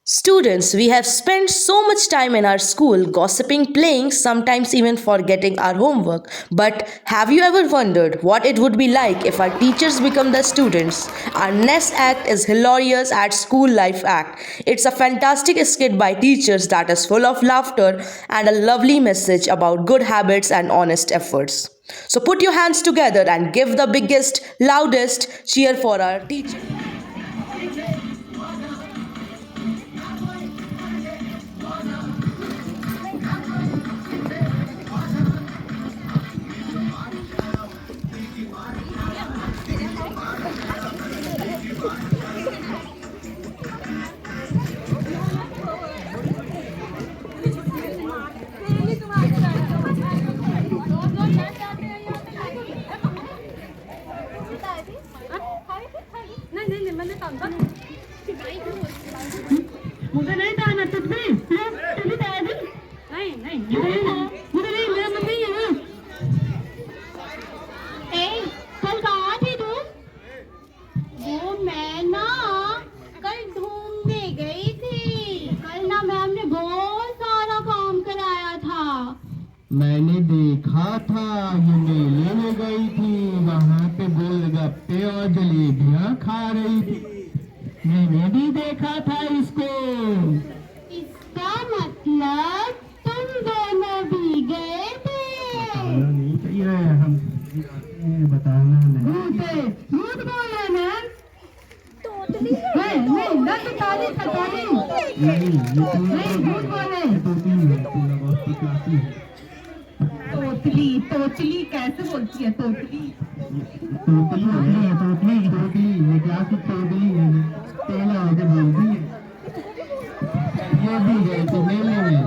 Students, we have spent so much time in our school gossiping, playing, sometimes even forgetting our homework. But have you ever wondered what it would be like if our teachers become the students? Our next act is hilarious at School Life Act. It's a fantastic skit by teachers that is full of laughter and a lovely message about good habits and honest efforts. So put your hands together and give the biggest, loudest cheer for our teachers. नहीं नहीं नहीं मैंने कहा मुझे नहीं था ना तुझ में तुझे था नहीं नहीं मुझे नहीं मेरा मन नहीं है ए कल कहाँ थी तू वो मैं ना कल घूमने गई थी कल ना मैम ने बहुत सारा काम कराया था मैंने देखा था ये मेले में गई थी वहाँ पे गोलगप्पे और जलेबियाँ खा रही थी मैंने भी देखा था इसको। इसका मतलब तुम दोनों भी गए थे बताना नहीं चाहिए हम बताना नहीं। झूठ बोल रहे मैम नहीं ना तो तारीफ नहीं झूठ बोले तोतली तोतली कैसे बोलती है तोतली तोतली ये क्लास की तोतली है तेल आगे बोलती है ये भी गए थे मेले में।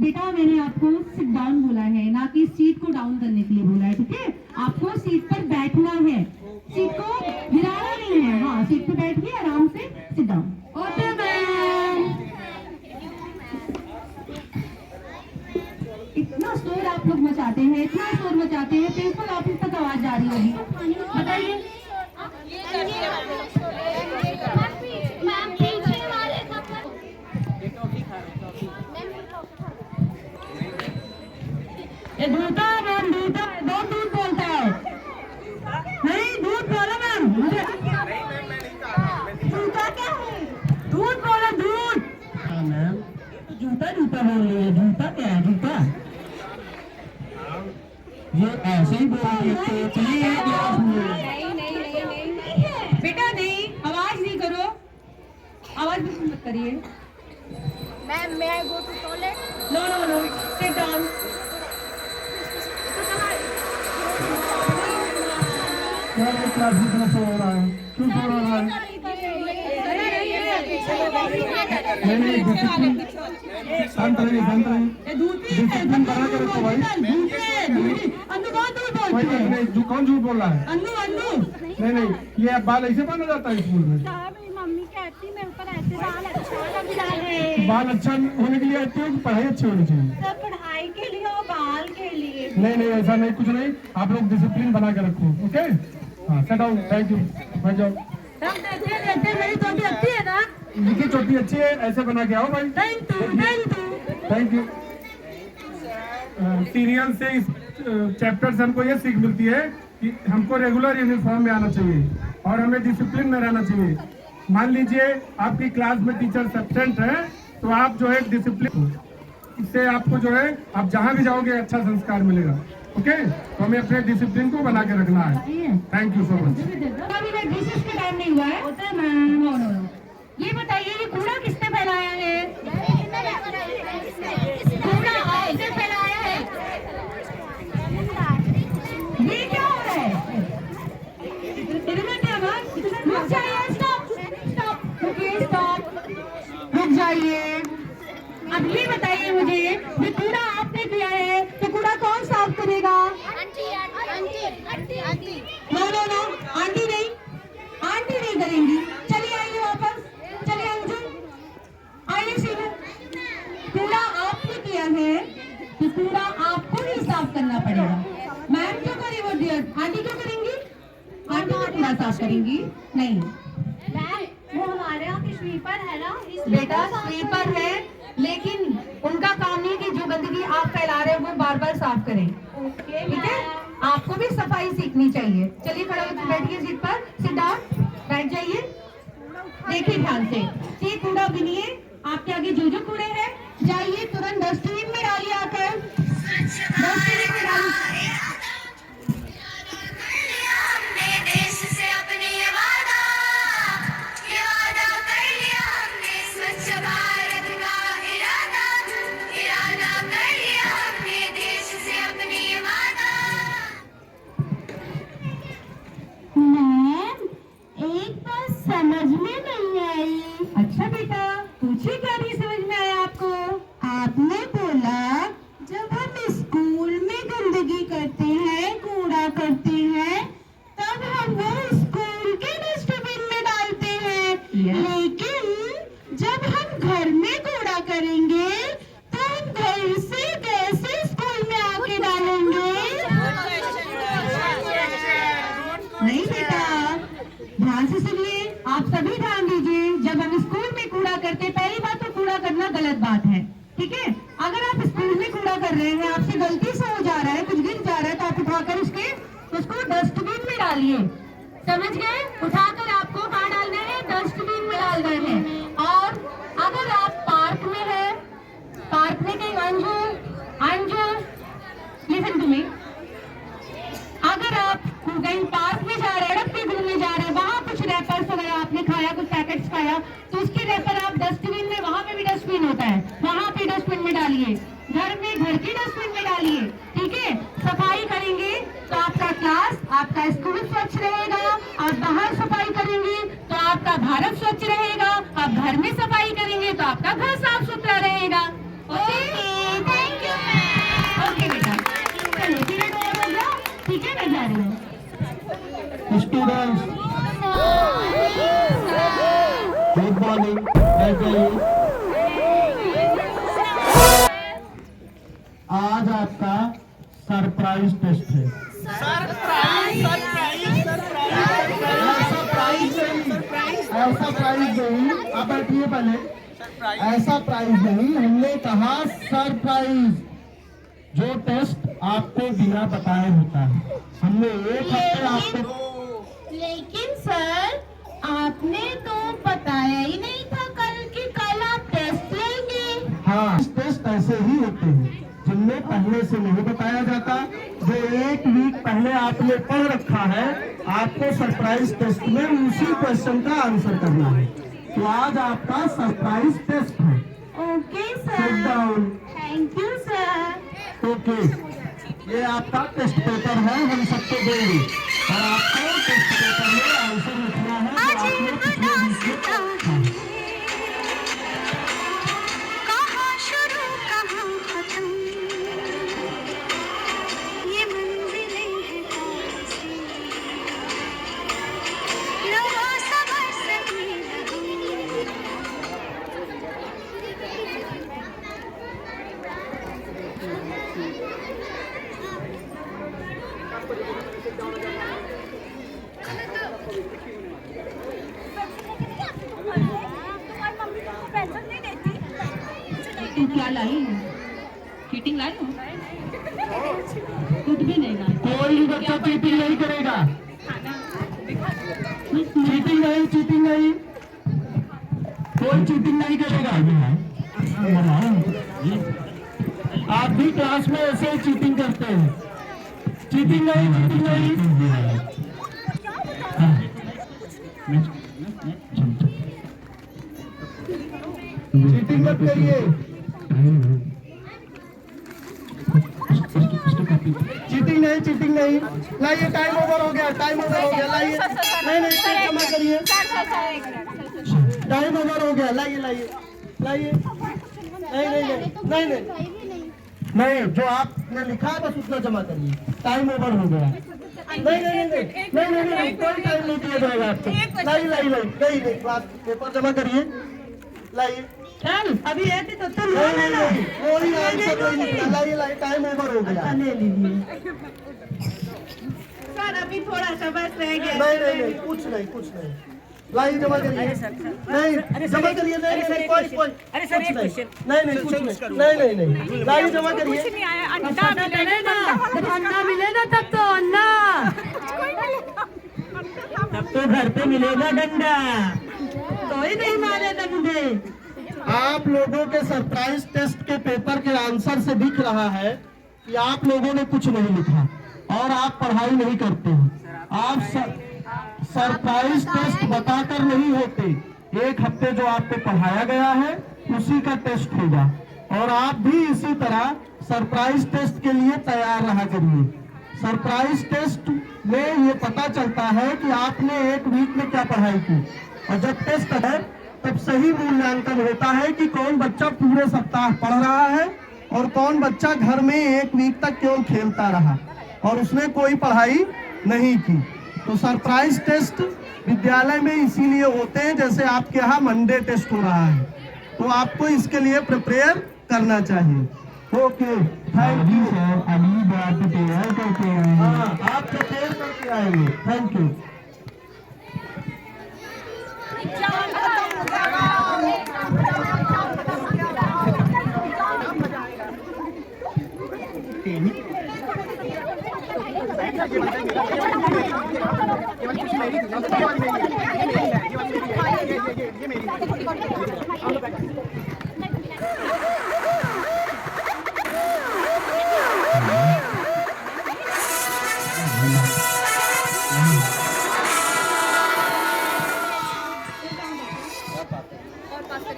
बेटा मैंने आपको सिट डाउन बोला है ना कि सीट को डाउन करने के लिए बोला है ठीक है आपको सीट पर बैठना है सीट को हिलाना नहीं है हाँ सीट पर बैठिए आराम से सिट डाउन ओके मैम इतना शोर आप लोग मचाते हैं इतना शोर मचाते हैं प्रिंसिपल ऑफिस तक आवाज जा रही होगी बताइए मैम पीछे वाले ये दूधा मैम दूधा बहुत दूध बोलता है नहीं दूध बोलो मैम मुझे जूता क्या है दूध बोलो दूध मैम जूता जूता बोल रही है जूता क्या है जूता ये ऐसे ही बोल रही है तोतली है क्लास में। नहीं बेटा नहीं आवाज नहीं करो आवाज बिल्कुल मत करिए Ma'am, may I go to toilet? No no no sit down यार ये क्लास में इतना शोर हो रहा है क्यों शोर हो रहा है। नहीं डिसिप्लिन शांत रहिए डिसिप्लिन बना के रखो भाई। कोई बात नहीं कौन झूठ बोल रहा है। नहीं ये अब बाल ऐसे बांधा जाता है स्कूल में। मेरी मम्मी कहती मेरे ऊपर ऐसे बाल अच्छा लगता है। बाल अच्छा होने के लिए आती है कि पढ़ाई अच्छी होनी चाहिए। सर पढ़ाई के लिए और बाल के लिए। नहीं ऐसा नहीं कुछ नहीं आप लोग डिसिप्लिन बना के रखो ओके हाँ सेट डाउन थैंक यू भाई जाओ। मेरी चोटी अच्छी है ना इनकी चोटी अच्छी है ऐसे बना के आओ भाई। थैंक यू सीरियल से इस चैप्टर से हमको ये सीख मिलती है कि हमको रेगुलर यूनिफॉर्म में आना चाहिए और हमें डिसिप्लिन में रहना चाहिए। मान लीजिए आपकी क्लास में टीचर एब्सेंट है तो आप जो है डिसिप्लिन इससे आपको जो है आप जहाँ भी जाओगे अच्छा संस्कार मिलेगा ओके तो हमें अपने डिसिप्लिन को बना के रखना है। Thank you so much. Recess के टाइम नहीं हुआ है होता है मैम ये बताइए ये कूड़ा किसने फैलाया है कूड़ा आपने फैलाया है ये क्या हो रहा है इतना क्या बात रुक जाइए स्टॉप रुकिए स्टॉप रुक जाइए अब ये बताइए मुझे ये कूड़ा आपने किया है कूड़ा कौन साफ करेगा? नो नो नो, आंटी नहीं, आंटी नहीं करेंगी। चलिए आइए वापस, चलिए अंजू, आइए सीधे। कूड़ा आपने किया है तो कूड़ा आपको ही साफ करना पड़ेगा। मैम क्यों करें वो डियर? आंटी क्यों करेंगी? आंटी तो कूड़ा साफ करेंगी नहीं। वो हमारे यहाँ की स्वीपर है ना, बेटा स्वीपर है, लेकिन उनका काम नहीं कि जो गंदगी आप फैला रहे हो वो बार बार साफ करें। ठीक है, आपको भी सफाई सीखनी चाहिए। चलिए खड़े होकर बैठिए सीट पर, सिट डाउन, बैठ जाइए। देखिए ध्यान से, ये कूड़ा बिनिए, आपके आगे जो कूड़े हैं जाइए तुरंत डस्टबिन में डालिए, आकर डस्टबिन में डालिए। एक बात समझ में नहीं आई। अच्छा बेटा, पूछिए क्या नहीं समझ में आया आपको? आपने बोला जब हम स्कूल में गंदगी करते हैं, कूड़ा करते हैं, तब हम वो स्कूल के डस्टबिन में डालते हैं। लेकिन जब हम घर में कूड़ा करेंगे तो हम घर से कैसे स्कूल में आके डालेंगे? नहीं बेटा, ध्यान से सुनिए, आप सभी ध्यान दीजिए। जब हम स्कूल में कूड़ा करते, पहली बात तो कूड़ा करना गलत बात है, ठीक है। अगर आप स्कूल में कूड़ा कर रहे हैं, आपसे गलती से हो जा रहा है, कुछ गिर जा रहा है, तो आप उठाकर उसको डस्टबिन में डालिए। समझ गए? उठाकर आपको कहाँ डालना है? डस्टबिन में डालना है। और अगर आप पार्क में है, पार्क में कहीं अंजू लिसन टू मी, अगर आप कहीं पार्क में जा रहे हैं, रखते घूमने जा रहे हैं, वहाँ कुछ रैपर्स वगैरह आपने खाया, कुछ पैकेट्स खाया, तो उसके रैपर आप डस्टबिन में, वहाँ पे भी डस्टबिन होता है, वहाँ पे डस्टबिन में डालिए। घर में घर की डस्टबिन में डालिए, ठीक है। सफाई करेंगे तो आपका क्लास, आपका स्कूल स्वच्छ रहेगा। आप बाहर सफाई करेंगे तो आपका भारत स्वच्छ रहेगा। आप घर में सफाई करेंगे तो आपका घर साफ सुथरा रहेगा। Okay, thank you ma'am. Okay बेटा, चलिए पीरियड ओवर हो गया, ठीक है, मैं जा रही हूँ। स्टूडेंट्स, गुड मॉर्निंग, बैठ जाइए। आज आपका सरप्राइज टेस्ट है। ऐसा प्राइज नहीं, आप बैठिए पहले। ऐसा प्राइज नहीं, हमने कहा सरप्राइज। जो टेस्ट आपको बिना बताए होता है, हमने एक हफ्ते आपको। लेकिन सर, आपने तो बताया ही नहीं था कि कल आप टेस्ट लेंगे। हाँ, टेस्ट ऐसे ही होते हैं जिनमें पहले से नहीं बताया जाता। जो एक वीक पहले आपने पढ़ रखा है, आपको सरप्राइज टेस्ट में उसी क्वेश्चन का आंसर करना है। तो आज आपका सरप्राइज टेस्ट है। Okay sit sir, down. Thank you sir. Okay, ये आपका टेस्ट पेपर है, हम सबको देंगे और आपको टेस्ट पेपर में आंसर लिखना है जो आपने पिछले वीक में पढ़ा है। कहाँ शुरू कहाँ खत्म, ये मंजिलें हैं कौन सी, लो सबर से भी तू क्या लाई है? चीटिंग लाई हो? कुछ भी नहीं लाई। कोई भी बच्चा चीटिंग नहीं करेगा। चीटिंग नहीं, चीटिंग नहीं, कोई चीटिंग नहीं करेगा। आप भी क्लास में ऐसे ही चीटिंग करते हैं। चीटिंग नहीं, चीटिंग नहीं। चीटिंग मत करिए। चीटिंग नहीं, चीटिंग नहीं। लाइए, टाइम ओवर हो गया, टाइम ओवर हो गया, लाइए। नहीं नहीं, चीटिंग मत करिए, टाइम ओवर हो गया, लाइए लाइए लाइए। नहीं नहीं नहीं नहीं नहीं, नहीं, जो आपने लिखा है बस उतना जमा करिए, टाइम ओवर हो गया। नहीं नहीं नहीं नहीं नहीं नहीं नहीं, कोई टाइम नहीं दिया जाएगा आपको। नहीं नहीं नहीं नहीं, आप पेपर जमा करिए, लाइए। चल अभी ऐसे तो तुम नहीं नहीं नहीं, कोई आंसर नहीं निकला, लाइए लाइए, टाइम ओवर हो गया। ले लीजिए। सर अभी थोड़ा सा बस रह गया। नहीं नहीं नहीं, कुछ नहीं, लाइए जमा करिए। नहीं जमा करिए, नहीं नहीं कोई अरे सर, एक कुछ क्वेश्चन। नहीं, कुछ नहीं, लाइए जमा करिए। कुछ नहीं आया, अंडा मिलेगा। जब अंडा मिलेगा तब तो अंडा, तब तो घर पे मिलेगा डंडा। कोई नहीं मारेगा मुझे। आप लोगों के सरप्राइज टेस्ट के पेपर के आंसर से दिख रहा है कि आप लोगों ने कुछ नहीं लिखा और आप पढ़ाई नहीं करते हैं। आप सरप्राइज टेस्ट बताकर नहीं होते, एक हफ्ते जो आपको पढ़ाया गया है उसी का टेस्ट होगा, और आप भी इसी तरह सरप्राइज टेस्ट के लिए तैयार रहा करिए। सरप्राइज टेस्ट में ये पता चलता है कि आपने एक वीक में क्या पढ़ाई की, और जब टेस्ट है तब सही मूल्यांकन होता है कि कौन बच्चा पूरे सप्ताह पढ़ रहा है और कौन बच्चा घर में एक वीक तक केवल खेलता रहा और उसने कोई पढ़ाई नहीं की। तो सरप्राइज टेस्ट विद्यालय में इसीलिए होते हैं, जैसे आपके यहाँ मंडे टेस्ट हो रहा है, तो आपको इसके लिए प्रिपेयर करना चाहिए। Okay, thank you sir. अभी बात प्रिपेयर करके आएंगे। हाँ, आप प्रिपेयर करके आएंगे। Thank you.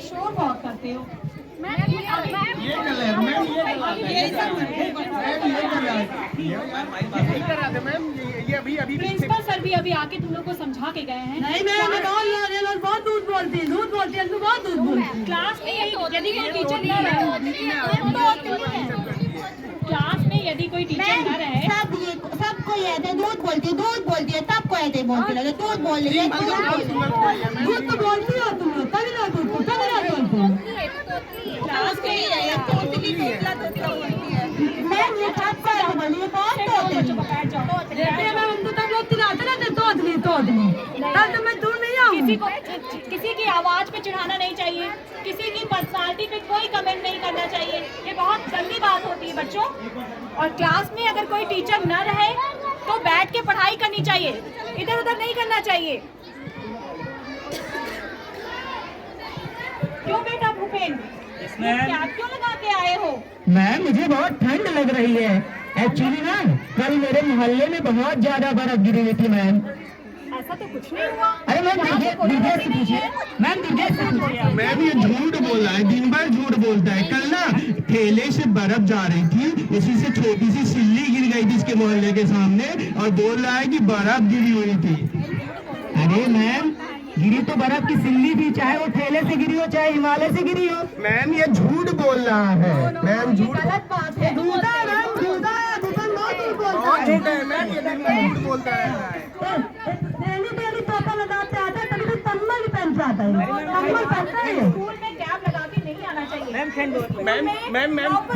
शोर बहुत करते हो। प्रिंसिपल सर भी अभी आके तुम लोग को समझा के गए हैं। नहीं मैं ये लोग बहुत दूध बोलती है, बहुत दूध बोलती है। क्लास में यदि कोई टीचर न रहे, क्लास में यदि कोई टीचर न रहे, सबको ये दूध बोलती है, सबको ऐसे बोलती लगे, दूध बोल रही है, दूध तो बोलती हो तुम लोग, तभी ना दूध बोलते हो। क्लास में मैं ये बात पर बोलिए बहुत बच्चों को बैठ जाओ। हम तो तब लोग चिल्लाते रहते तो आदमी तब तो मैं दूर नहीं आऊंगी। किसी की आवाज पे चिढ़ाना नहीं चाहिए, किसी की पर्सनालिटी पे कोई कमेंट नहीं करना चाहिए, ये बहुत गंदी बात होती है बच्चों। और क्लास में अगर कोई टीचर न रहे तो बैठ के पढ़ाई करनी चाहिए, इधर उधर नहीं करना चाहिए। क्यों बेटा भूपेंद्र, क्या क्यों लगा के आए हो? मैम मुझे बहुत ठंड लग रही है। एक्चुअली ना कल मेरे मोहल्ले में बहुत ज्यादा बर्फ गिरी हुई थी मैम। ऐसा तो कुछ नहीं हुआ। अरे मैम दिव्या से पूछिए, मैम दिव्या से पूछिए। मैम ये झूठ बोल रहा है, दिन भर झूठ बोलता है। कल ना ठेले से बर्फ जा रही थी, उसी से छोटी सी सिल्ली गिर गई थी इसके मोहल्ले के सामने और बोल रहा है कि बर्फ गिरी हुई थी। अरे मैम गिरी तो बर्फ की सिल्ली थी, चाहे वो ठेले से गिरी हो चाहे हिमालय से गिरी हो। मैम ये झूठ बोल रहा है। मैम झूठ गलत बात है। दूधा मैम ये दिन भर झूठ बोलता है। डेली टोपा लगाते आता है, कभी कम्बल भी पहन के आता है। कम्बल पहनता है। स्कूल में कैप लगा के नहीं आना चाहिए। मैम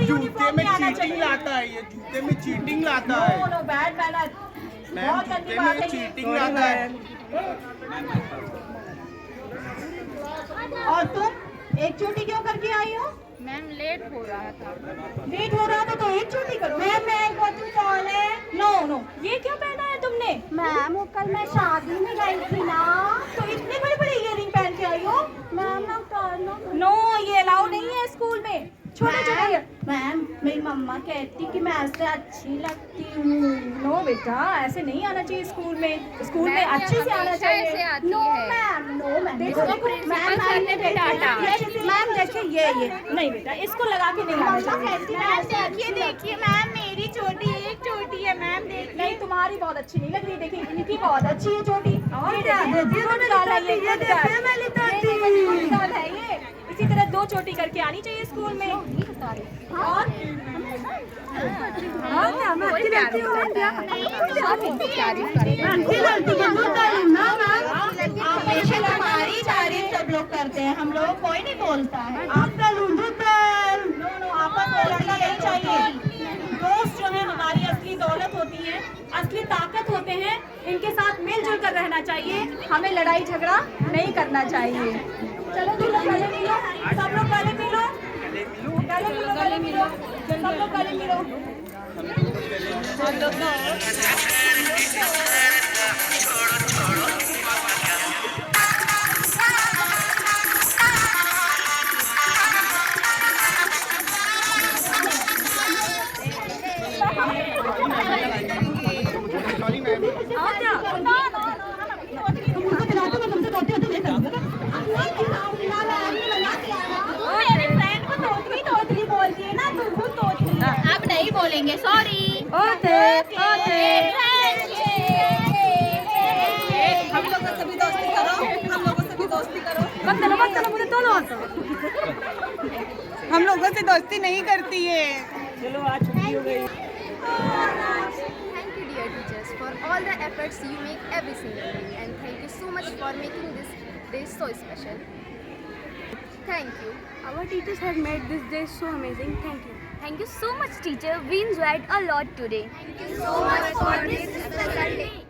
जूते में चीटिंग लाता है, ये जूते में चीटिंग लाता है। नो बैड मैनर, बहुत गंदी जूते बात में है ये। चीटिंग लाता है। और तुम एक चोटी क्यों करके आई हो? मैम लेट हो रहा था। लेट हो रहा था तो एक चोटी करो। मैम मैं कोचिंग कौन है? नो नो, ये क्या पहना है तुमने? मैम वो कल मैं शादी में गई थी ना, तो इतने बड़े बड़े इयररिंग पहन के आई हो? मैम मैं उतारना। नो, ये अलाउ नहीं है स्कूल में। छोटे छोटे। मैम मेरी मम्मा कहती कि मैं ऐसे अच्छी लगती हूँ। नो बेटा, ऐसे नहीं आना चाहिए स्कूल में। स्कूल में अच्छे से आना चाहिए। No ma'am, no ma'am. देखो देखो, मैम ने बेटा मैम देखिए ये नहीं बेटा, इसको लगा के नहीं आना चाहिए। देखिए मैम मेरी चोटी एक चोटी है मैम, देखिए। नहीं, तुम्हारी बहुत अच्छी नहीं लग रही। देखिए इनकी बहुत अच्छी है चोटी। और क्या? देखिए तो मैं लिटाती है, देखिए मैं लिटाती हूँ। है ये, इसी तरह 2 चोटी करके आनी चाहिए स्कूल में। और मैं अच्छी लगती हूँ हमारी तारीफ सब लोग करते हैं, हम लोग कोई नहीं बोलता है। आपस में लड़ना नहीं चाहिए। दोस्त जो है हमारी असली दौलत होती है, असली ताकत होते हैं, इनके साथ मिलजुल कर रहना चाहिए, हमें लड़ाई झगड़ा नहीं करना चाहिए। चलो गले मिलो, सब लोग गले मिलो, गले मिलो, सब लोग गले मिलो। अब नहीं बोलेंगे, सॉरी। हम लोगों से भी दोस्ती करो, हम लोगों से भी दोस्ती करो। मत चलो मुझे तो हम लोगों से दोस्ती नहीं करती है। चलो आज छुट्टी हो गई। Thank you, dear teachers, for all the efforts you make every single day, and thank you so much for making this day so special. Thank you. Our teachers have made this day so amazing. Thank you. Thank you so much, teacher. We enjoyed a lot today. Thank you so much for this special day.